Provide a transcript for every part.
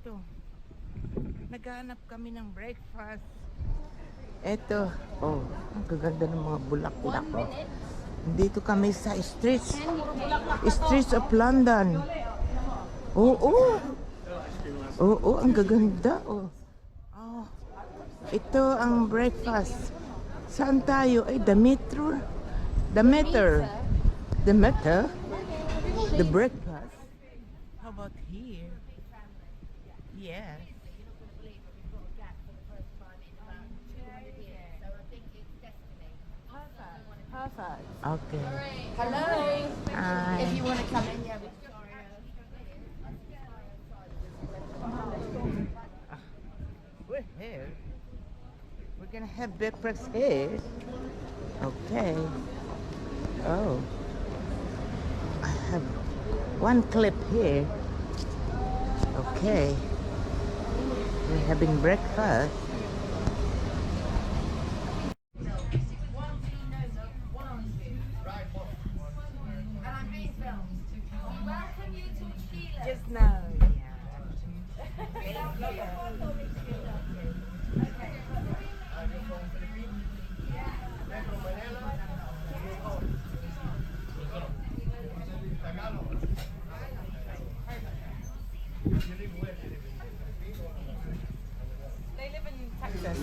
dito. Naghahanap kami ng breakfast. Eto, oh, ang gaganda ng mga bulaklak. Oh. Dito kami sa streets of London. Oo. Oo, ang gaganda. Oh. Oh. Ito ang breakfast. Saan tayo? Ay, the Metro. The Meter. The Meter. The breakfast. How about here? Yes. Perfect. Okay. Hello. Hi. If you want to come in, yeah, Victoria. We're here. We're gonna have breakfast here. Okay. Oh. I have one clip here. Okay. We're having breakfast. Just now, They live in Texas.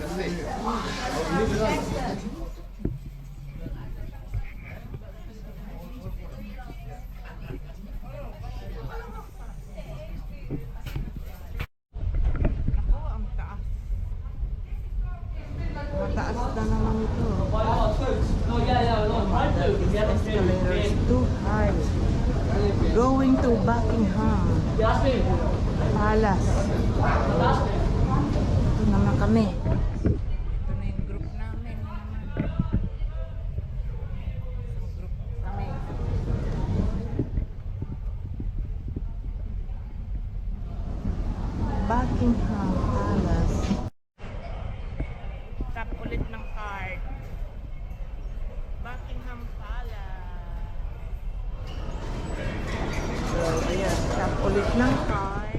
Ako, ang taas. Mataas na naman ito. Escalator is too high. Going to Buckingham Palace. Ito naman kami. Ito na yung group namin. Isang group kami. Buckingham Palace. Tap ulit ng card. Buckingham Palace. So, ayan. Tap ulit ng card.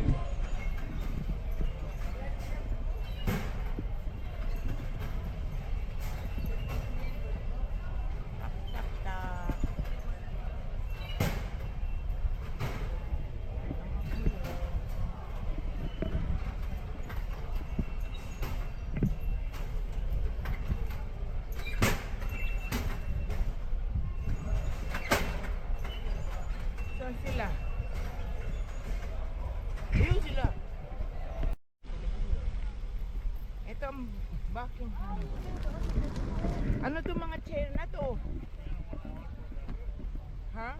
Tap, tap, tap. Saan sila? Ayun sila. Ito ang Buckingham. Ano to mga chair na to? Ha?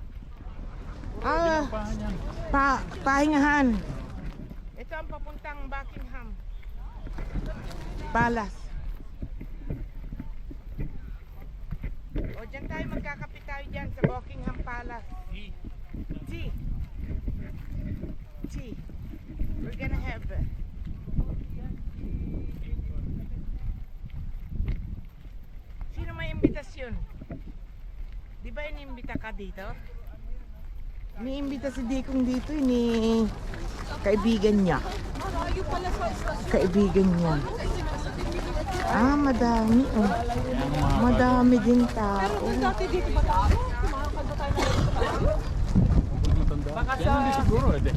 Pahingahan. Ito ang papuntang Buckingham Palace. O dyan tayo, magkakapit tayo dyan sa Buckingham Palace. Tea. Tea. We're gonna have Sino may imbitasyon? Di ba inimbita ka dito? Iniimbita si Dikong dito, ni kaibigan niya. Kaibigan niya. Ah, madami. Oh. Madami din tao. Dati dito ba tayo? Kumakanta tayo na baka sa... Hindi siguro eh.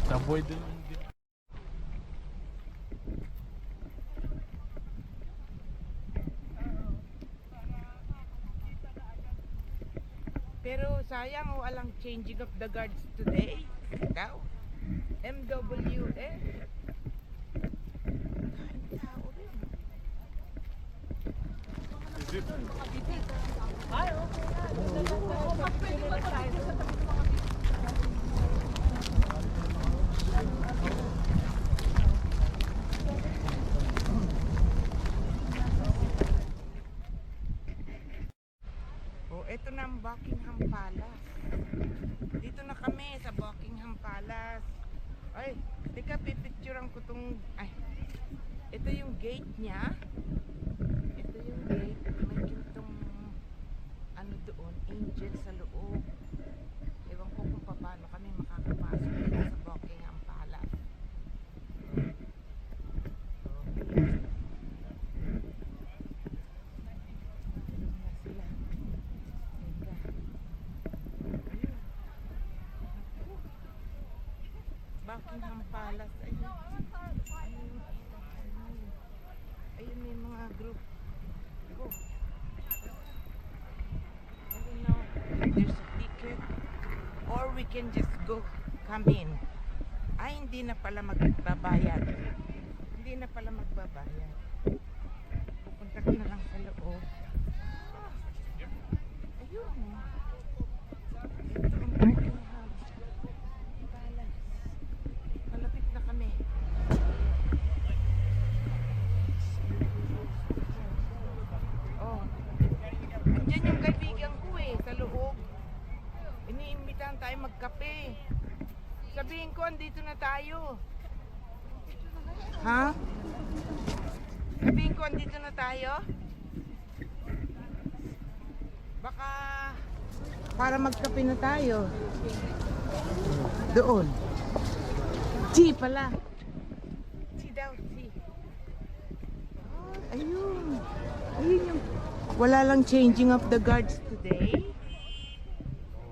Subway din. Pero sayang, walang changing of the guards today. Daw. MWF. Tao rin. Ay, okay na. Oh, ito na ang Buckingham Palace. Dito na kami sa Buckingham Palace. Ay, teka, pipicturean ko tong... Ay, ito yung gate niya. Ito yung gate. May gintong ano doon, angel sa loob. Ewan ko kung paano kami makakapasok dito sa Buckingham Palace. Buckingham Palace. Ayun, may mga group. Go. I don't know if there's a ticket or we can just go, come in. Ay, hindi na pala magbabayad. Hindi na pala magbabayad. Pupunta ka na lang sa loob. Ayun. Ito ang Buckingham Palace. Malapit na kami. Oh. Andiyan yung kaibigan ko sa loob. Iniimbitahan tayo magkape. Sabihin ko, andito na tayo. Ha? Sabihin ko, andito na tayo? Baka para magkape na tayo. Doon. G pala. G daw, G. Ayun. Ayun yung... Wala lang changing of the guards today.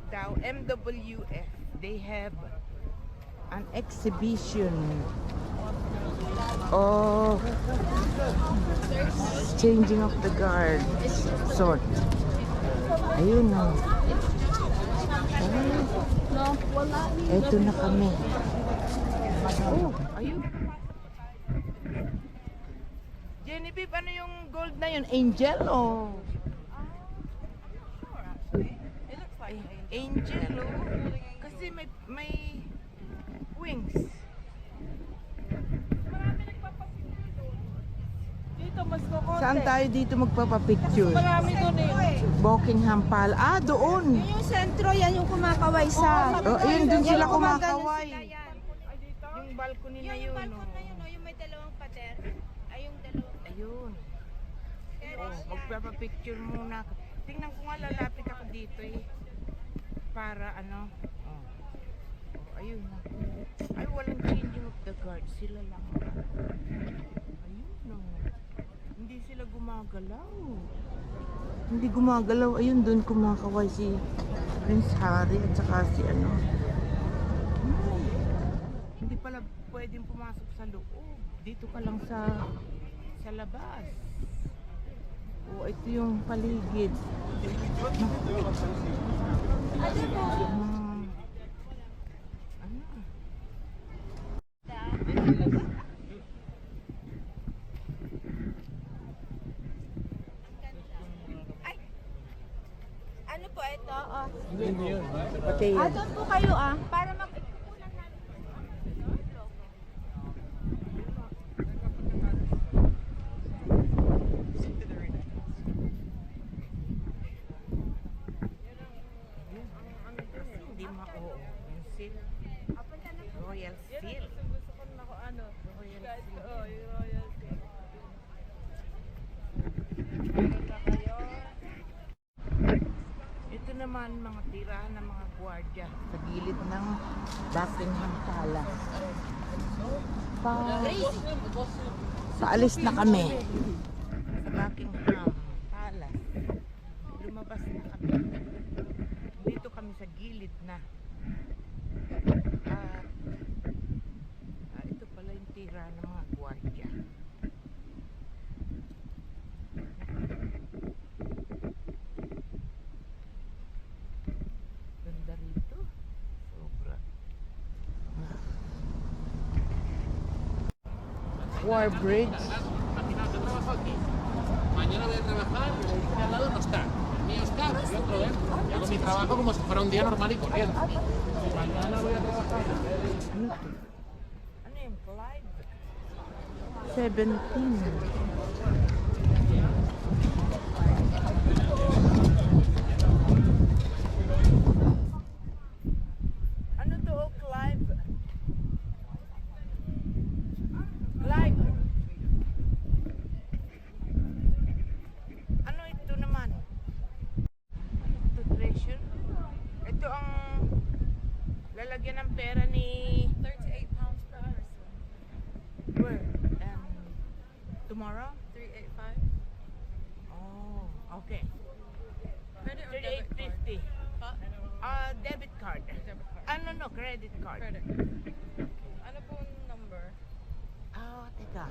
Daw, MWF. They have an exhibition of changing of the guard sort. Ayun na. No, wala. Eto na kami. Oh, ayun. Genevieve, ano yung gold na yun? Angel o? It looks like Angel o? Kasi may wings. dito mas kukonti. Saan tayo dito magpapapicture? Marami doon eh. Buckingham Palace. Ah, doon. Yun yung sentro, yan yung kumakaway sa... Oh, ayun, doon sila Yung gumagano kumakaway. sila yan. Yung balcony na Yung yun. balkon na yun, oh, yung may dalawang pader. Ay, yung dalawang Ayun. Oh, magpapapicture muna. Tingnan ko nga, lalapit ako dito eh. Para ano. Oh, ayun na. Ay, walang changing of the guard. Sila lang. Ayun no. Hindi sila gumagalaw. Hindi gumagalaw. Ayun, doon kumakaway si Prince Harry at saka si ano. Hindi pala pwedeng pumasok sa loob. Dito ka lang sa labas. Oh, ito yung paligid. Ano? Ano po ito? Oh. Hindi yun. Pati Ah, doon po kayo para mag... hindi mao. Yung seal. Royal seal. Gusto ko na ako ano. Royal Guys, seal. oh, yung royalty. Ito naman mga tirahan ng mga gwardiya sa gilid ng Buckingham Palace. Paalis na kami sa Buckingham Palace. Lumabas na kami. Dito kami sa gilid na. Ito pala yung tira ng mga gwardiya. Ganda rito. Sobra. War Bridge. Mañana voy a trabajar, el de al lado no está. El mío está, el otro dentro. Y hago mi trabajo como si fuera un día normal y corriente. Mañana voy a trabajar. Ano yung Clive? 17. Ano to, Clive? Clive. Ano ito naman? Ito treasure. Ito ang lalagyan ng pera ni 38 pounds per hour. where? Tomorrow? 385. Oh, okay. Credit or debit card? 38.50. Huh? Debit card. Debit card. No, credit card. Credit. pala.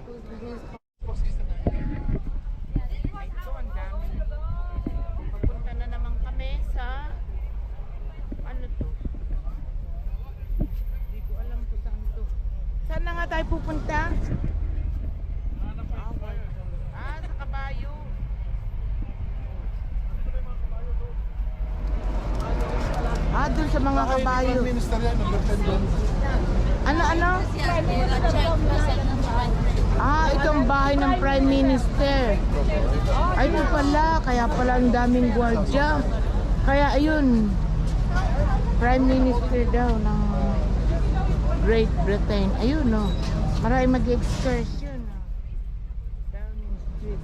Ito, ang dami. Papunta na naman kami sa ano to? Hindi ko alam kung saan to. Saan na nga tayo pupunta? Sa Kabayo. Doon sa mga kabayo. Ano? Itong bahay ng Prime Minister. Ay, ito pala. Kaya pala ang daming gwardiya. Kaya ayun. Prime Minister daw ng Great Britain. Ayun, no. Marami mag-excursion. Downing Street.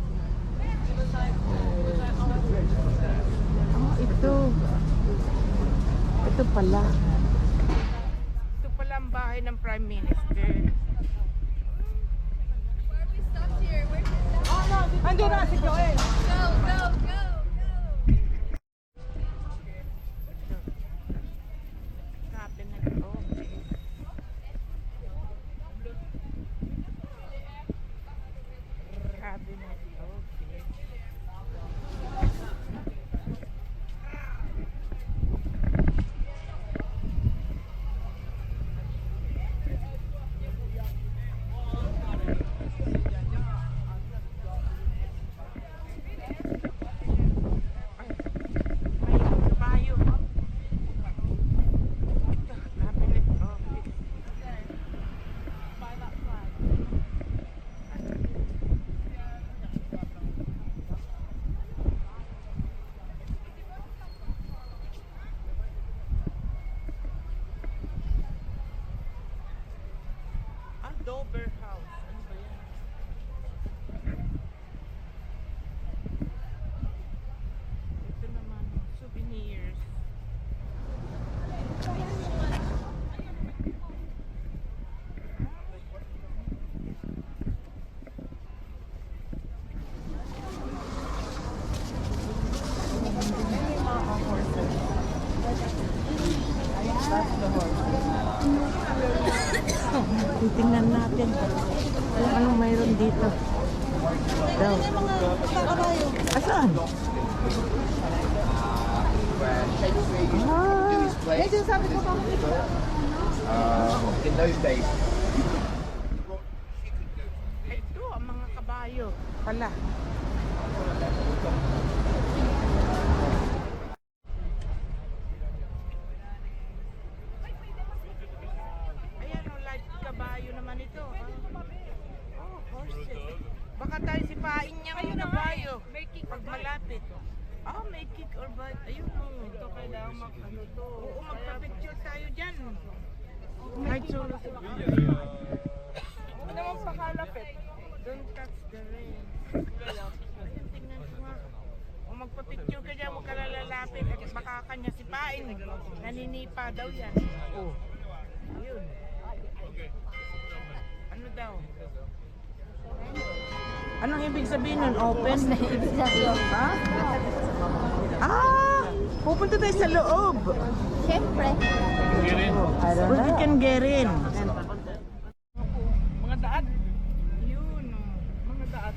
Ito. Ito pala. Ito pala ang bahay ng Prime Minister. Ando na si Joel. Go, go, go. Cabinet office. Cabinet office. Dover House. Ano ba yan? Ito naman, souvenirs. Titingnan natin kung anong mayroon dito. Daw. Asan? Medyo sabi ko pa. In those days, Ito, ang mga kabayo. Pala. Ayan, live kabayo naman ito. Horses. Baka tayo sipain niya ng kabayo. Pag malapit. May kick or bite. Ayun, ito kailangan mag-ano to. Oo, magpa-picture tayo dyan. Kahit solo sa Ano naman pakalapit? Don't touch the rain. Ayun, tingnan ko nga. O magpa-picture ka dyan, huwag ka lalapit. At baka kanya sipain. Naninipa daw yan. Oo. Ayun. Ano daw? Anong ibig sabihin nun? Open? Ha? Pupunta tayo sa loob. Siyempre. But we can get in. Mga daat. Yun. Mga daat.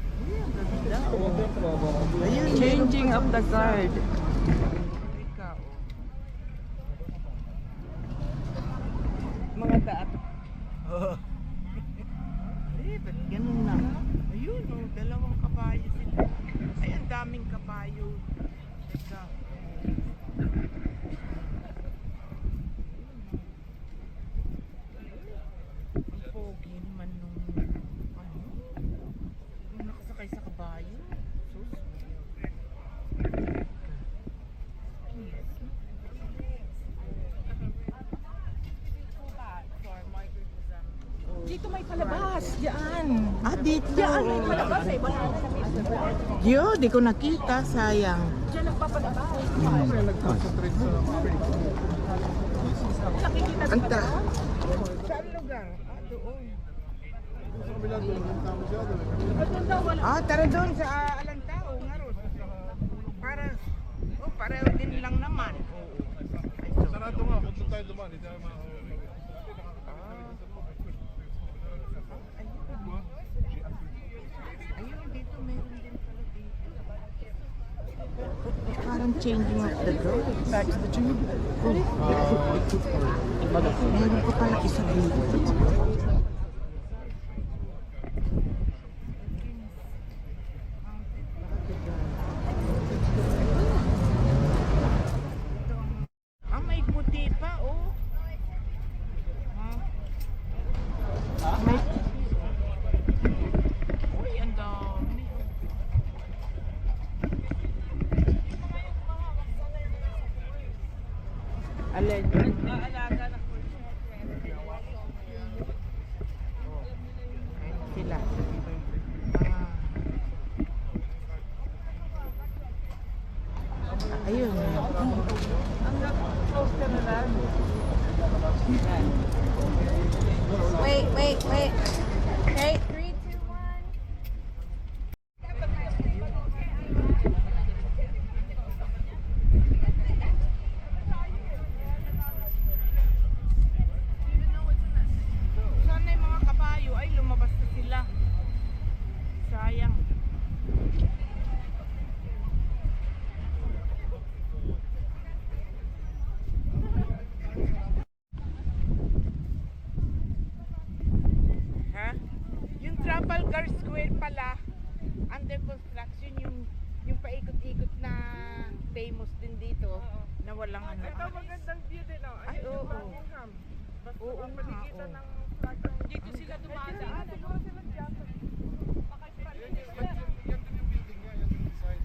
Ayun. Changing of the guard. Mga daat. Ba't ganun na? Ayun, dalawang kabayo sila. Ay, ang daming kabayo. Teka. Ang pogi naman nung nung nakasakay sa kabayo. Sus. Dito may palabas. Diyan. Dito. Diyan may palabas eh. Yo, di ko nakita. Sayang. Diyan nagpapalabas. Anta. Saan lugar? Doon. Tara doon sa Alantao, nga ron. Pareho din lang naman. Sarado nga, kung tayo dumaan, hindi tayo changing of the door. Back to the tube. Meron pa pala isa dito. Ah, may puti pa, oh. May... Uy, ang dami. Alin? Aalaga na po. Sila. Ayun. Wait. Okay, 3, 2, 1. Sana yung mga kabayo ay lumabas na sila. Sayang. Ha? Yung Trafalgar Square pala, under construction yung paikot-ikot na famous din dito na walang ano. Ito magandang view din, oh. Ay, oo. Buckingham. Basta Oo lang nga, makikita oo. ng flag ng... Dito sila dumadaan. Siguro sila dyan. Baka Yan din yung building niya, yan yung design.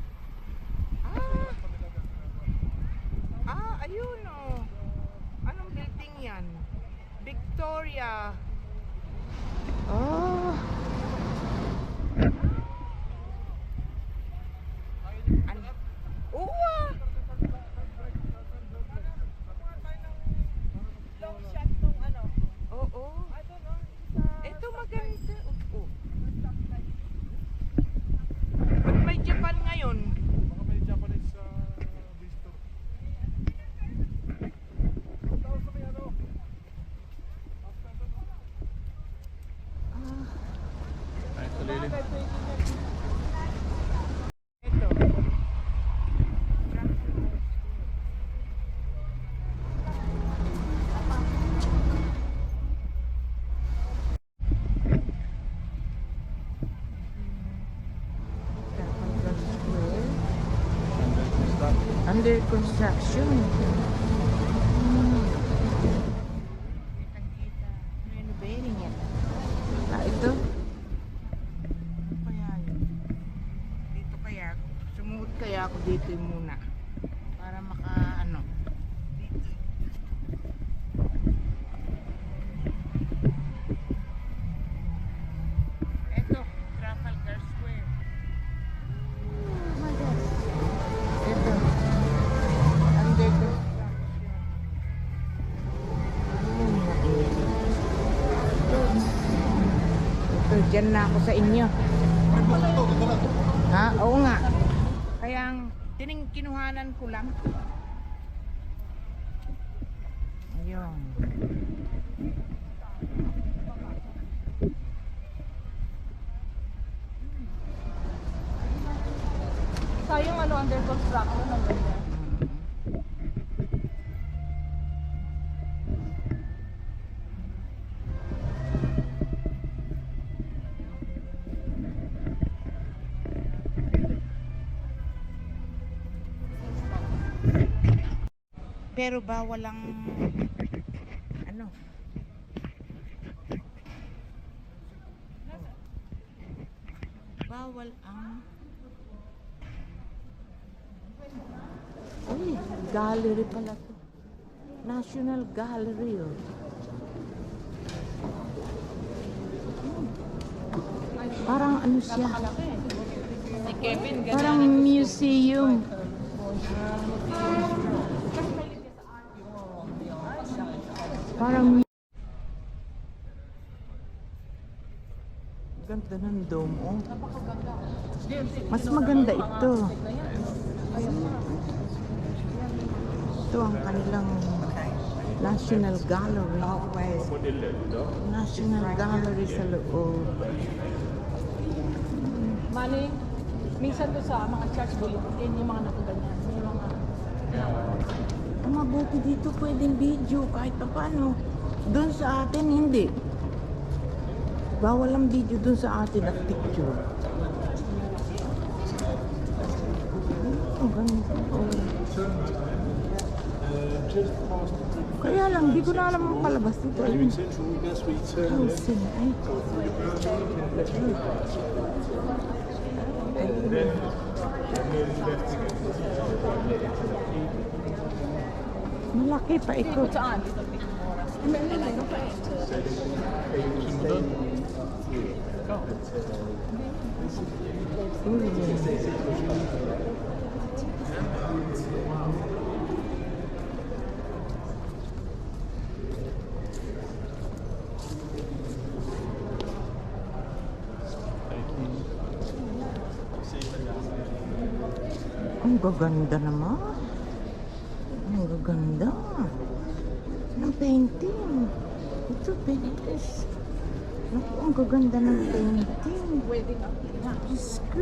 Ayun oh. Anong building yan? Victoria. Oh. Oo ah. long shot nung ano. Oo. I don't know. Ito maganda. Oo. Ba't may Japan ngayon? Baka may Japanese visitor. Tapos na may ano. Ay, tulilit. Ito. Under construction. Kitang-kita. Renovating yan. Ito. Ano kaya yun? Dito kaya ako. Sumuot kaya ako dito muna. Para maka ano. Dito. Ito. Trafalgar Square. Ito. Under construction. Ito, dyan na ako sa inyo. Ha? Oo nga. Kaya ang kinuhanan ko lang. Ayun. Sayang ano under construction ng ganyan. Pero bawal ang ano? Bawal ang Ay, gallery pala to. National Gallery oh. Parang ano siya? Si Kevin, Parang museum. Parang ganda ng dome oh. Mas maganda ito. Ito ang kanilang National Gallery. National Gallery sa loob. Maling, minsan doon sa mga church building, yun yung mga nakaganyan. Yung mga Ang mabuti dito pwedeng video kahit pa paano. Doon sa atin, hindi. Bawal ang video doon sa atin at picture. Ang ganda. Oh. Kaya lang, di ko na alam ang palabas dito. Ayun. Housing. Ay. Malaki pa ikot. Saan? Ang gaganda naman. Ang gaganda. Ng painting. Ito, Benitez. Naku, ang gaganda ng painting. Wedding up. Diyos ko.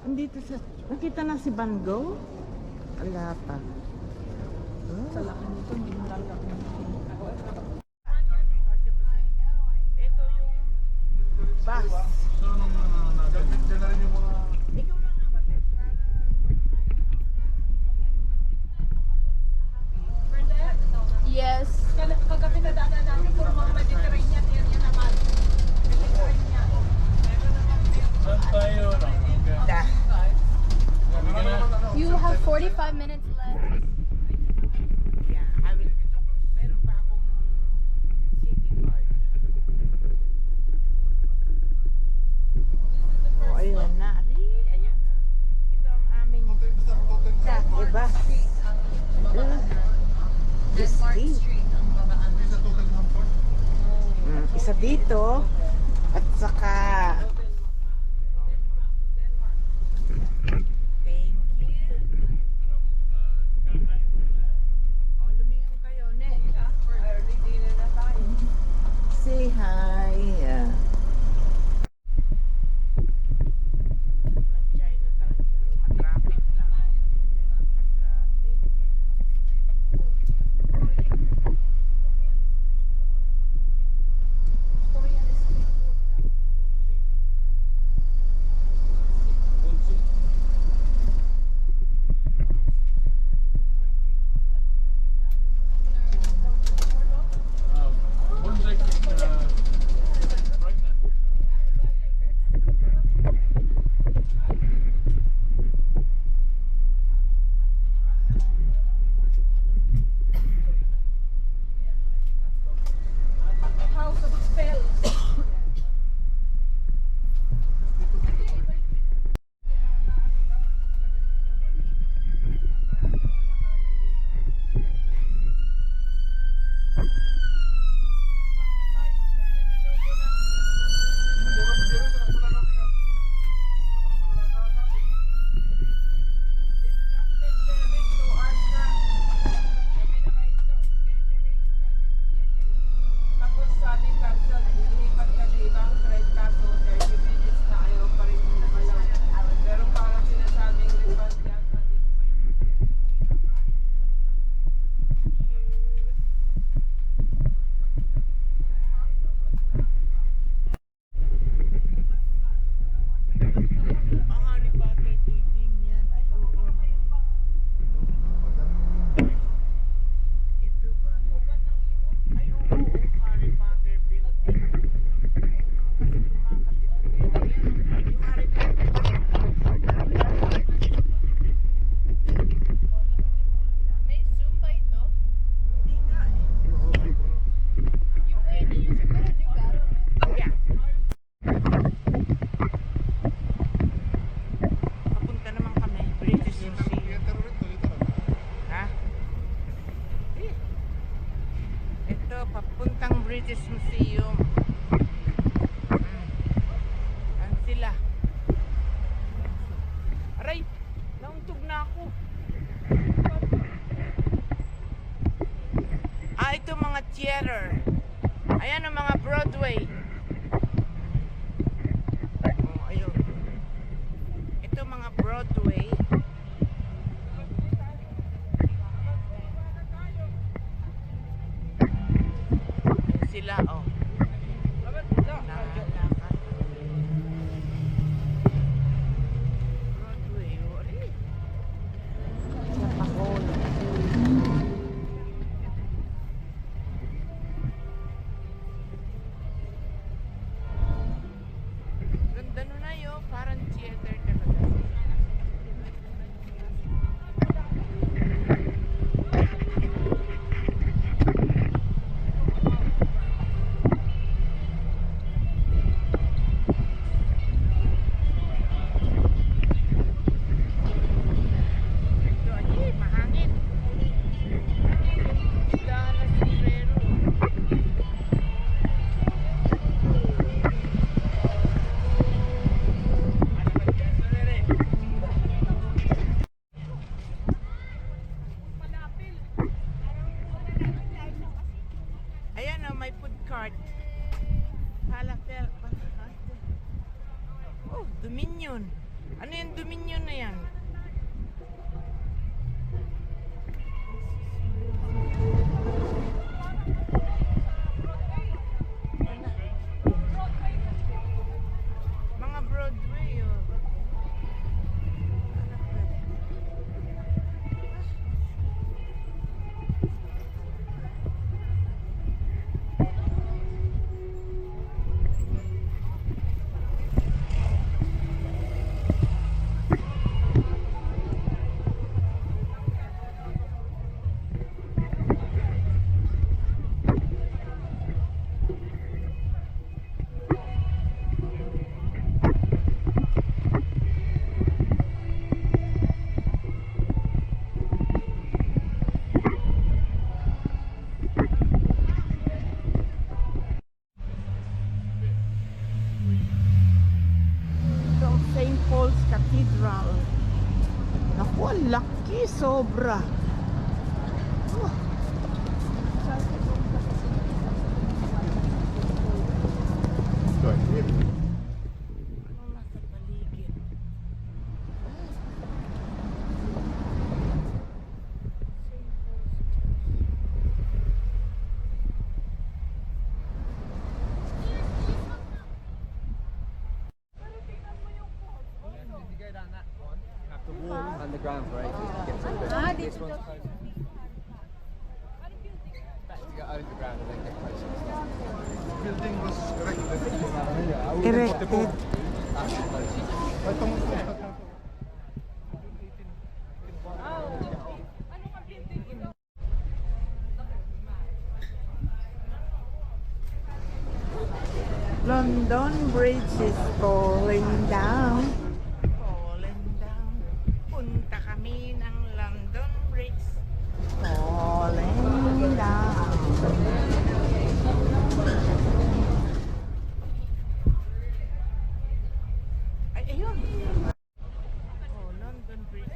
Andito sa... Nakita na si Van Gogh? Wala pa. Sa laki nito, hindi mo lalak. Ito yung bus. So, nung dyan na rin yung mga... Ikaw na nga ba? Yes. Kagabi na daanan namin puro mga Mediterranean area naman. Mediterranean. Saan tayo? Da. You have 45 minutes left. Yeah, I will... Meron pa akong city card. Oh, ayun na. Ayun na. Ito ang aming... Da, diba? Isa dito at saka thank you. Oh, lumingon kayo, ne. Say hi. China talaga. Traffic lang. Traffic. House of Spells. Tapos sabi cancel, ilipat ka sa ibang flight kaso 30 minutes na ayaw pa rin yung namalaw. Pero parang sinasabing refund yata dito may Ang Harry Potter building yan. Ay, oo. Ito ba? Ay, oo, Harry Potter building. Ayun naman kasi kumakapit. Yung Harry Potter. May Zumba ito. Hindi nga eh. You played it. You got a new battle. Yeah. Papunta naman kami. British Museum. Enter rin to, dito lang. Ha? Eh. Ito, papuntang British Museum. Yan sila. Aray! Nauntog na ako. Ito mga theater. Ayan ang mga Broadway. Oh, ayun. Ito mga Broadway. sila, oh. Nakalakad. Broadway, ori. Ganda nun na yun, parang theater talaga. Ito, ay, mahangin. Dahan na sombrero. Ayan o, may food cart. Falafel. Oh, Dominion. Ano yung Dominion na yan? Mga Broadway, oh. Itong St. Paul's Cathedral. Naku, ang laki, sobra. Oh. Ano nasa paligid? St. Paul's Church. Underground break. Get to the this one's closer. Better to go underground and then get closer. Building was erected. Erected. Ito mo London Bridge is falling down. Falling down. Punta kami ng London Bridge. Falling down. Ay, ayun. Oh, London Bridge.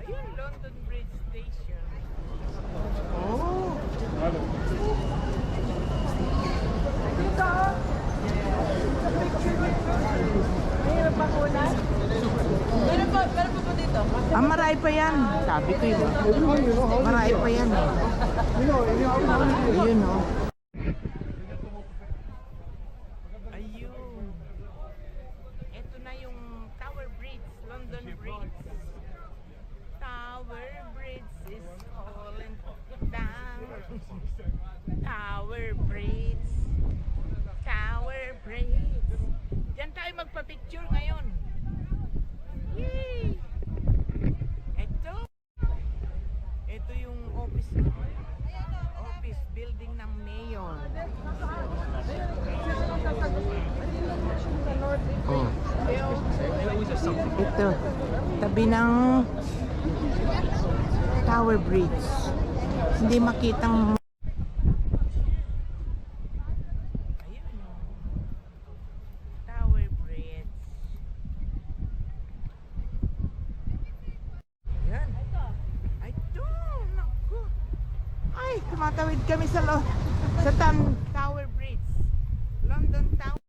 Ayun, London Bridge Station. Oh. Ah, marami pa yan. Sabi ko yun. Marami pa yan eh. Ayun oh. Ayun. Ito na yung Tower Bridge. London Bridge. Tower Bridge is falling down. Tower Bridge. Tower Bridge. Diyan tayo magpa-picture ngayon. Yay! Ito yung office building ng mayor. Oh. Ito, tabi ng Tower Bridge. Hindi makitang ayun, Tower Bridge. Yan. Ay, ito. Naku. Ay, tumatawid kami sa Tower Bridge. London Tower.